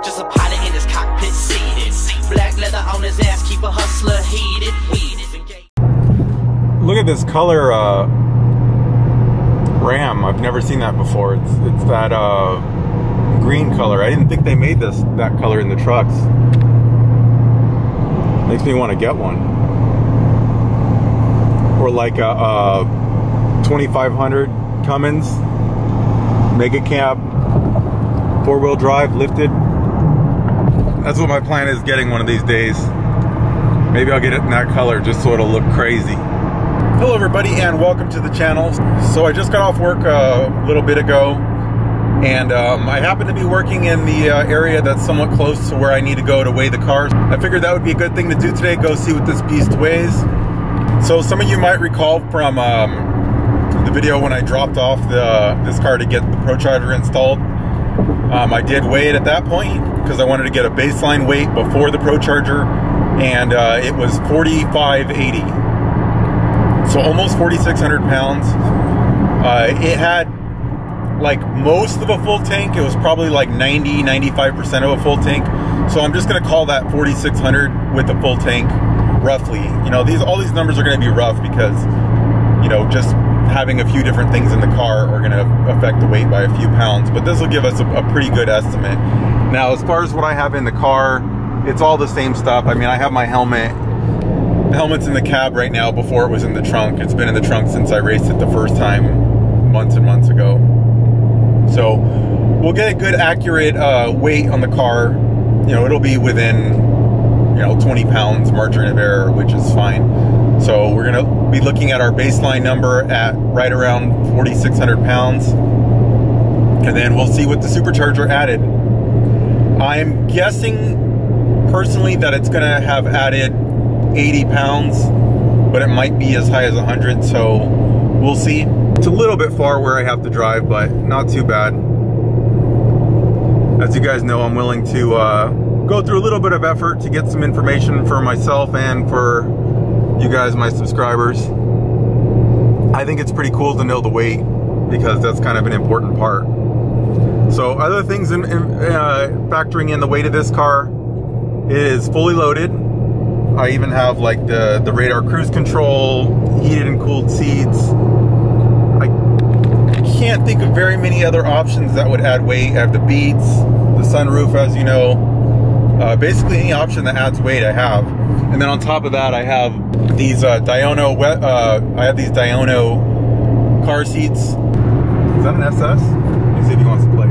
Just a pilot in his cockpit seated. Black leather on his ass, keep a hustler heated. Look at this color Ram. I've never seen that before. It's that green color. I didn't think they made that color in the trucks. Makes me want to get one. Or like a 2500 Cummins Mega Cab 4-wheel drive lifted. That's what my plan is, getting one of these days. Maybe I'll get it in that color just so it'll look crazy. Hello everybody and welcome to the channel. So I just got off work a little bit ago, and I happen to be working in the area that's somewhat close to where I need to go to weigh the cars. I figured that would be a good thing to do today, go see what this beast weighs. So some of you might recall from the video when I dropped off this car to get the Procharger installed. I did weigh it at that point because I wanted to get a baseline weight before the Procharger, and it was 4580. So almost 4,600 pounds. It had like most of a full tank. It was probably like 90-95% of a full tank. So I'm just gonna call that 4,600 with a full tank, roughly. You know, all these numbers are gonna be rough because, you know, just having a few different things in the car are gonna affect the weight by a few pounds. But this will give us a pretty good estimate. Now, as far as what I have in the car, it's all the same stuff. I mean, I have my helmet. The helmet's in the cab right now before it was in the trunk. It's been in the trunk since I raced it the first time months and months ago. So we'll get a good accurate weight on the car. You know, it'll be within, you know, 20 pounds margin of error, which is fine. So we're gonna be looking at our baseline number at right around 4,600 pounds. And then we'll see what the Supercharger added. I'm guessing personally that it's gonna have added 80 pounds, but it might be as high as 100, so we'll see. It's a little bit far where I have to drive, but not too bad. As you guys know, I'm willing to go through a little bit of effort to get some information for myself and for you guys, my subscribers. I think it's pretty cool to know the weight because that's kind of an important part. So other things factoring in the weight of this car, it is fully loaded. I even have like the radar cruise control, heated and cooled seats. I can't think of very many other options that would add weight. I have the beats, the sunroof, as you know. Basically any option that adds weight I have. And then on top of that, I have these Diono car seats. Is that an SS? Let me see if he wants to play.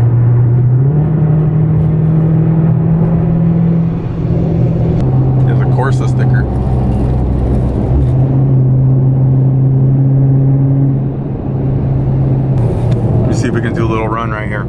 Corsa sticker. Let me see if we can do a little run right here.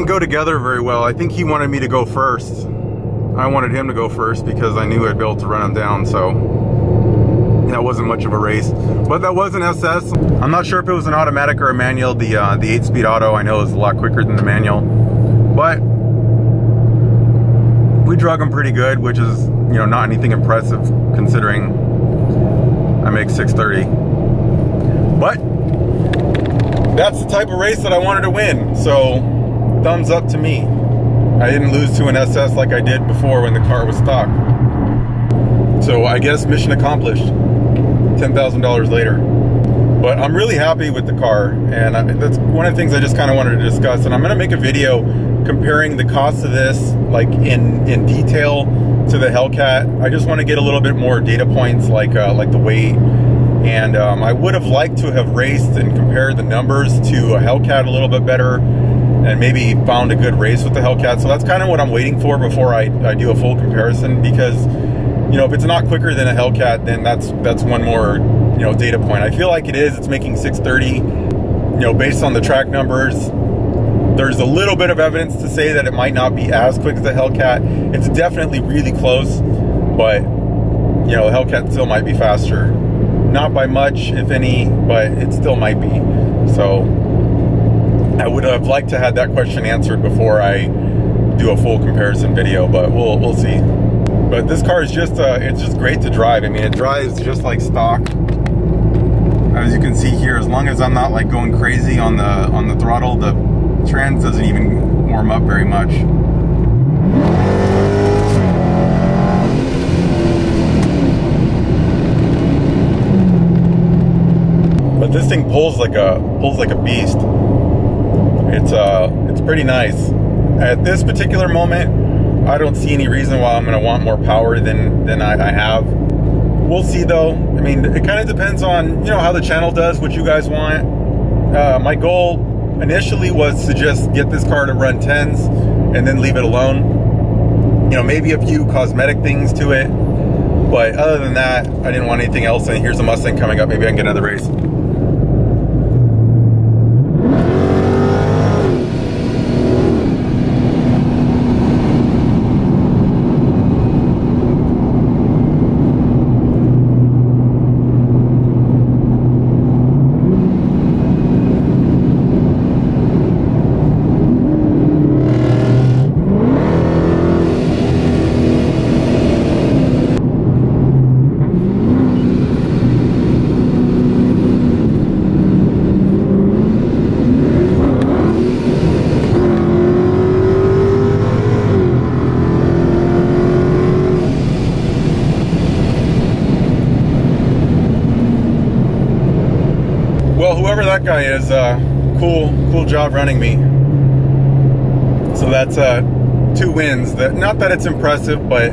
Go together very well. I think he wanted me to go first. I wanted him to go first because I knew I'd be able to run him down, so that wasn't much of a race. But that was an SS. I'm not sure if it was an automatic or a manual. The 8-speed auto I know is a lot quicker than the manual, but we drug him pretty good, which is, you know, not anything impressive considering I make 630. But that's the type of race that I wanted to win, so thumbs up to me. I didn't lose to an SS like I did before when the car was stock. So I guess mission accomplished. $10,000 later. But I'm really happy with the car, and that's one of the things I just kind of wanted to discuss. And I'm gonna make a video comparing the cost of this, like in detail, to the Hellcat. I just want to get a little bit more data points, like the weight. And I would have liked to have raced and compared the numbers to a Hellcat a little bit better, and maybe found a good race with the Hellcat. So that's kind of what I'm waiting for before I do a full comparison, because you know, if it's not quicker than a Hellcat, then that's one more, you know, data point. I feel like it is. It's making 630, you know, based on the track numbers. There's a little bit of evidence to say that it might not be as quick as a Hellcat. It's definitely really close, but, you know, the Hellcat still might be faster. Not by much, if any, but it still might be. So I would have liked to have that question answered before I do a full comparison video, but we'll see. But this car is just it's just great to drive. I mean, it drives just like stock. As you can see here, as long as I'm not like going crazy on the throttle, the trans doesn't even warm up very much. But this thing pulls like a beast. It's pretty nice. At this particular moment, I don't see any reason why I'm going to want more power than I have. We'll see though. I mean, it kind of depends on, you know, how the channel does, what you guys want. My goal initially was to just get this car to run 10s and then leave it alone. You know, maybe a few cosmetic things to it, but other than that, I didn't want anything else. And here's a Mustang coming up. Maybe I can get another race. Well, whoever that guy is, cool job running me. So that's 2 wins. Not that it's impressive, but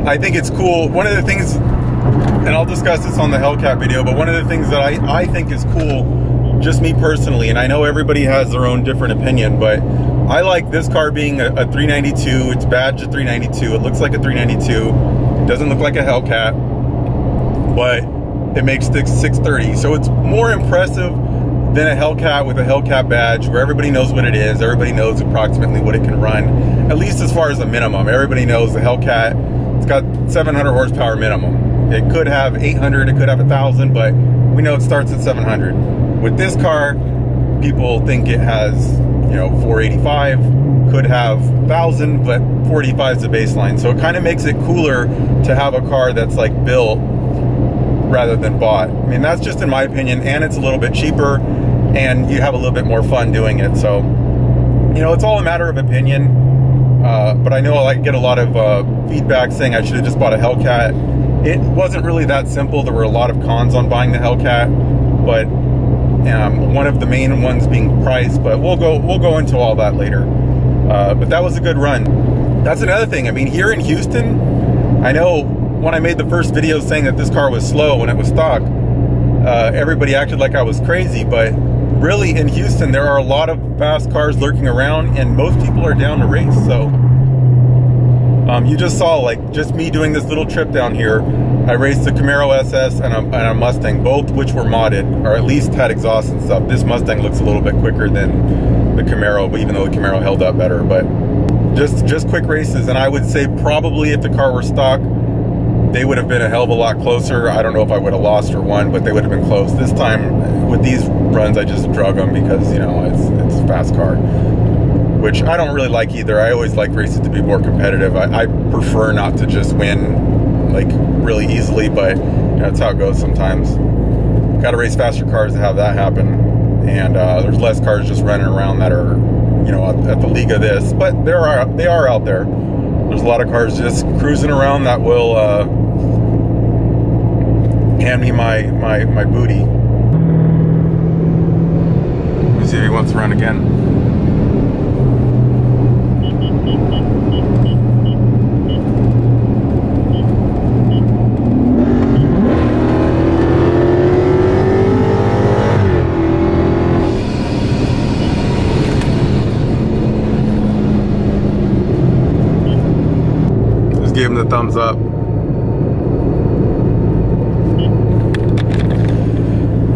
I think it's cool. One of the things, and I'll discuss this on the Hellcat video, but one of the things that I think is cool, just me personally, and I know everybody has their own different opinion, but I like this car being a 392. It's badged a 392. It looks like a 392. It doesn't look like a Hellcat, but it makes 630. So it's more impressive than a Hellcat with a Hellcat badge, where everybody knows what it is. Everybody knows approximately what it can run, at least as far as a minimum. Everybody knows the Hellcat, it's got 700 horsepower minimum. It could have 800, it could have 1,000, but we know it starts at 700. With this car, people think it has, you know, 485, could have 1,000, but 485 is the baseline. So it kind of makes it cooler to have a car that's like built rather than bought. I mean, that's just in my opinion, and it's a little bit cheaper, and you have a little bit more fun doing it. So, you know, it's all a matter of opinion, but I know I get a lot of feedback saying I should have just bought a Hellcat. It wasn't really that simple. There were a lot of cons on buying the Hellcat, but one of the main ones being price, but we'll go into all that later. But that was a good run. That's another thing. I mean, here in Houston, I know when I made the first video saying that this car was slow when it was stock, everybody acted like I was crazy, but really in Houston there are a lot of fast cars lurking around, and most people are down to race. So you just saw, like, just me doing this little trip down here, I raced a Camaro SS and a Mustang, both which were modded, or at least had exhaust and stuff. This Mustang looks a little bit quicker than the Camaro, but even though the Camaro held up better. But just quick races, and I would say probably if the car were stock, they would have been a hell of a lot closer. I don't know if I would have lost or won, but they would have been close. This time, with these runs, I just drug them because, you know, it's a fast car, which I don't really like either. I always like races to be more competitive. I prefer not to just win, like, really easily, but, you know, that's how it goes sometimes. Got to race faster cars to have that happen, and there's less cars just running around that are, you know, at the league of this, but they are out there. There's a lot of cars just cruising around that will hand me my booty. Let me see if he wants to run again. Just gave him the thumbs up.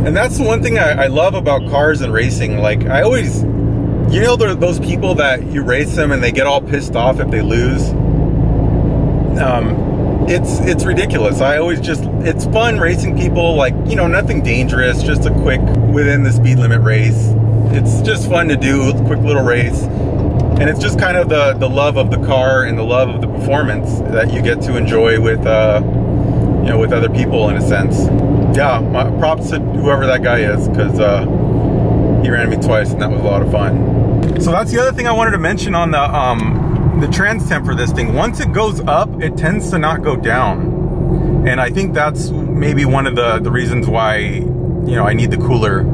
And that's the one thing I love about cars and racing. Like, I always, you know, there are those people that you race them and they get all pissed off if they lose. It's ridiculous. I always just, it's fun racing people, like, you know, nothing dangerous, just a quick within the speed limit race. It's just fun to do, a quick little race. And it's just kind of the love of the car and the love of the performance that you get to enjoy with, you know, with other people in a sense. Yeah, props to whoever that guy is, because he ran me twice and that was a lot of fun. So that's the other thing I wanted to mention on the trans temp for this thing. Once it goes up, it tends to not go down. And I think that's maybe one of the reasons why, you know, I need the cooler.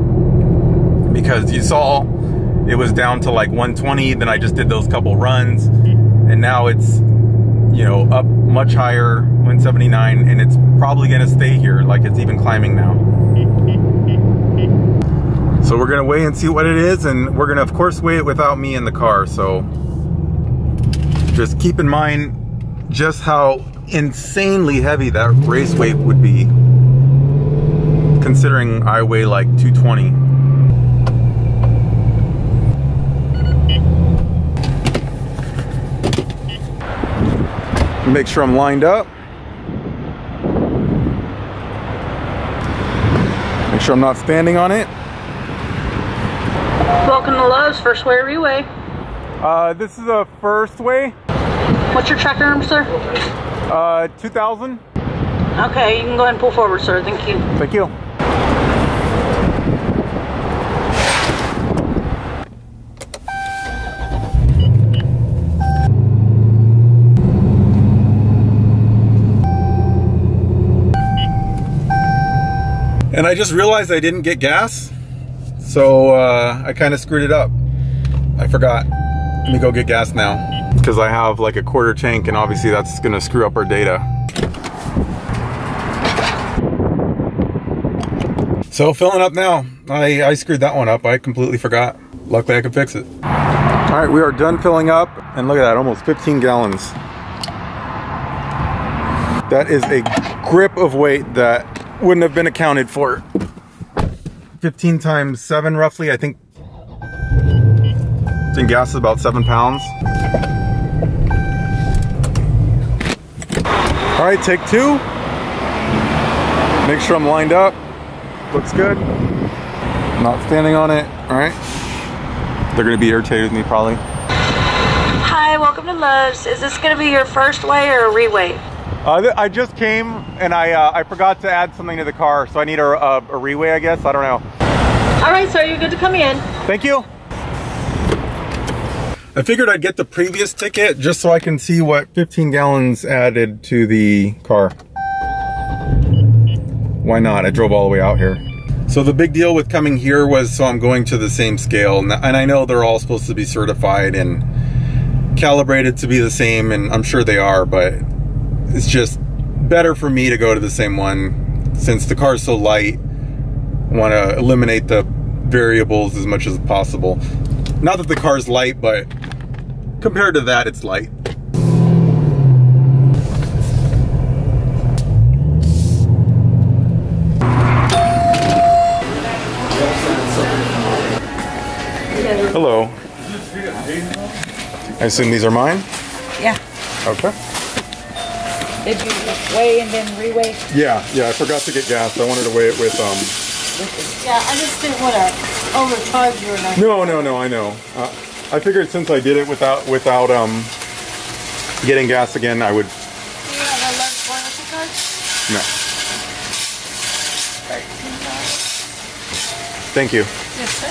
Because you saw it was down to like 120, then I just did those couple runs, and now it's, you know, up much higher, 179, and it's probably gonna stay here, like it's even climbing now. So we're gonna weigh and see what it is, and we're gonna of course weigh it without me in the car, so just keep in mind just how insanely heavy that race weight would be, considering I weigh like 220. Make sure I'm lined up. Make sure I'm not standing on it. Welcome to Love's First Way Reweigh. This is a first weigh. What's your tracker number, sir? 2000. Okay, you can go ahead and pull forward, sir. Thank you. Thank you. And I just realized I didn't get gas, so I kind of screwed it up. I forgot. Let me go get gas now, because I have like a quarter tank, and obviously that's gonna screw up our data. So filling up now. I screwed that one up. I completely forgot. Luckily I could fix it. All right, we are done filling up, and look at that, almost 15 gallons. That is a grip of weight that wouldn't have been accounted for. 15 times 7 roughly, I think gas is about 7 pounds. All right, take 2. Make sure I'm lined up. Looks good. I'm not standing on it. All right. They're gonna be irritated with me probably. Hi, welcome to Love's. Is this gonna be your first weigh or a reweigh? I just came and I forgot to add something to the car, so I need a reweigh, I guess. I don't know. All right, sir, you're good to come in. Thank you. I figured I'd get the previous ticket just so I can see what 15 gallons added to the car. Why not? I drove all the way out here. So the big deal with coming here was, so I'm going to the same scale, and I know they're all supposed to be certified and calibrated to be the same, and I'm sure they are, but it's just better for me to go to the same one since the car is so light. I want to eliminate the variables as much as possible. Not that the car is light, but compared to that, it's light. Hello. I assume these are mine? Yeah. Okay. Did you weigh and then reweigh? Yeah, I forgot to get gas. I wanted to weigh it with Yeah, I just didn't want to overcharge you or nothing. No, I know. I figured since I did it without getting gas again, I would. Do you have a lunch loyalty card? No. $13. Thank you. Yes, sir.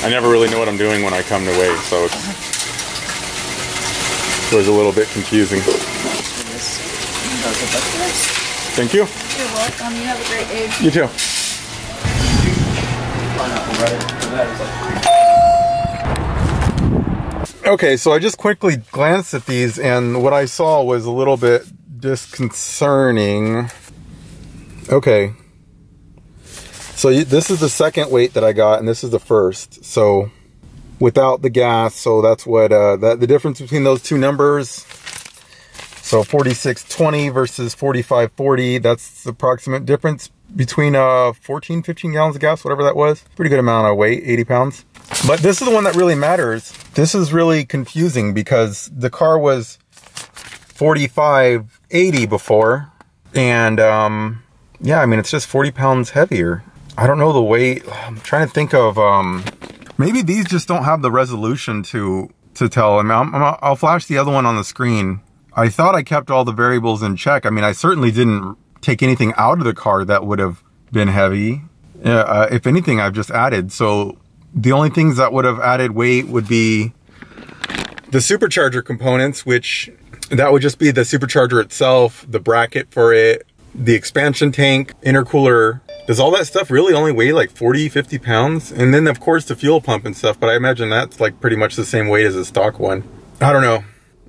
I never really know what I'm doing when I come to weigh, so it's always a little bit confusing. Thank you. You're welcome. You have a great day. You too. Okay, so I just quickly glanced at these, and what I saw was a little bit disconcerting. Okay. So this is the second weight that I got, and this is the first. So without the gas, so that's what the difference between those two numbers. So 4620 versus 4540, that's the approximate difference between 14, 15 gallons of gas, whatever that was. Pretty good amount of weight, 80 pounds. But this is the one that really matters. This is really confusing because the car was 4580 before. And yeah, I mean, it's just 40 pounds heavier. I don't know the weight. I'm trying to think of, maybe these just don't have the resolution to tell. I mean, I'll flash the other one on the screen. I thought I kept all the variables in check. I mean, I certainly didn't take anything out of the car that would have been heavy. If anything, I've just added. So the only things that would have added weight would be the supercharger components, which that would just be the supercharger itself, the bracket for it, the expansion tank, intercooler. Does all that stuff really only weigh like 40, 50 pounds? And then of course the fuel pump and stuff, but I imagine that's like pretty much the same weight as a stock one. I don't know.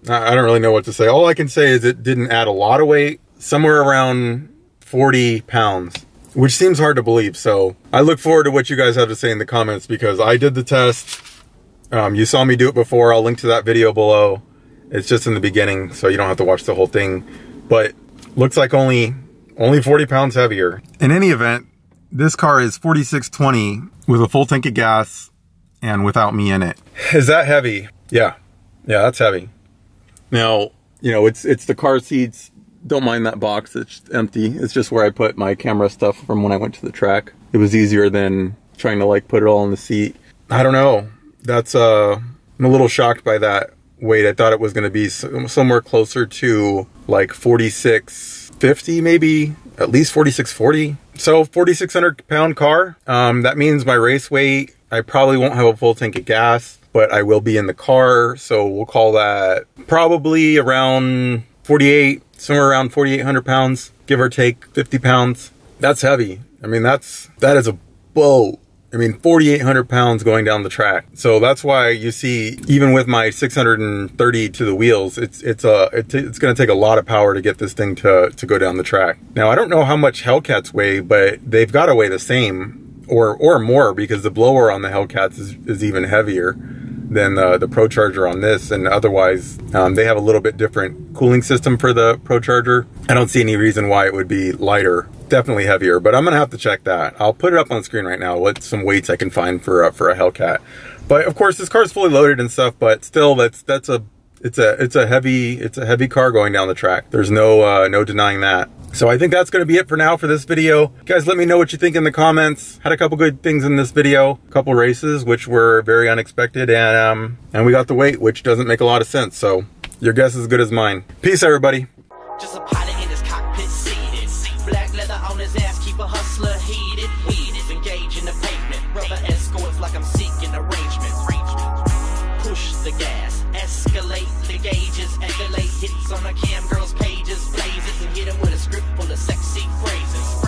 I don't really know what to say. All I can say is it didn't add a lot of weight, somewhere around 40 pounds, which seems hard to believe. So I look forward to what you guys have to say in the comments because I did the test. You saw me do it before. I'll link to that video below. It's just in the beginning, so you don't have to watch the whole thing. But looks like only 40 pounds heavier. In any event, this car is 4620 with a full tank of gas and without me in it. Is that heavy? Yeah. Yeah, that's heavy. Now, you know, it's the car seats. Don't mind that box, it's empty. It's just where I put my camera stuff from when I went to the track. It was easier than trying to like put it all in the seat. I don't know. That's, I'm a little shocked by that weight. I thought it was gonna be somewhere closer to like 4650 maybe, at least 4640. So 4,600 pound car. That means my race weight, I probably won't have a full tank of gas, but I will be in the car. So we'll call that probably around 48, somewhere around 4,800 pounds, give or take 50 pounds. That's heavy. I mean, that is a boat. I mean, 4,800 pounds going down the track. So that's why you see, even with my 630 to the wheels, it's going to take a lot of power to get this thing to go down the track. Now, I don't know how much Hellcats weigh, but they've got to weigh the same or more because the blower on the Hellcats is even heavier than the Procharger on this, and otherwise they have a little bit different cooling system for the Procharger. I don't see any reason why it would be lighter. Definitely heavier, but I'm gonna have to check that. I'll put it up on screen right now, what some weights I can find for a Hellcat. But of course this car is fully loaded and stuff, but still it's a heavy car going down the track. There's no denying that. So I think that's going to be it for now for this video. Guys, let me know what you think in the comments. Had a couple good things in this video, a couple races which were very unexpected, and we got the weight, which doesn't make a lot of sense. So your guess is as good as mine. Peace, everybody. Just a pilot in his cockpit seated. Black leather on his ass, keep a hustler heated. Engage in the pavement. Rubber escorts like I'm seeking arrangement. Push the gas, escalate the gauges, escalate hits on the cam girls' pages, blazes, and hit them with a script full of sexy phrases.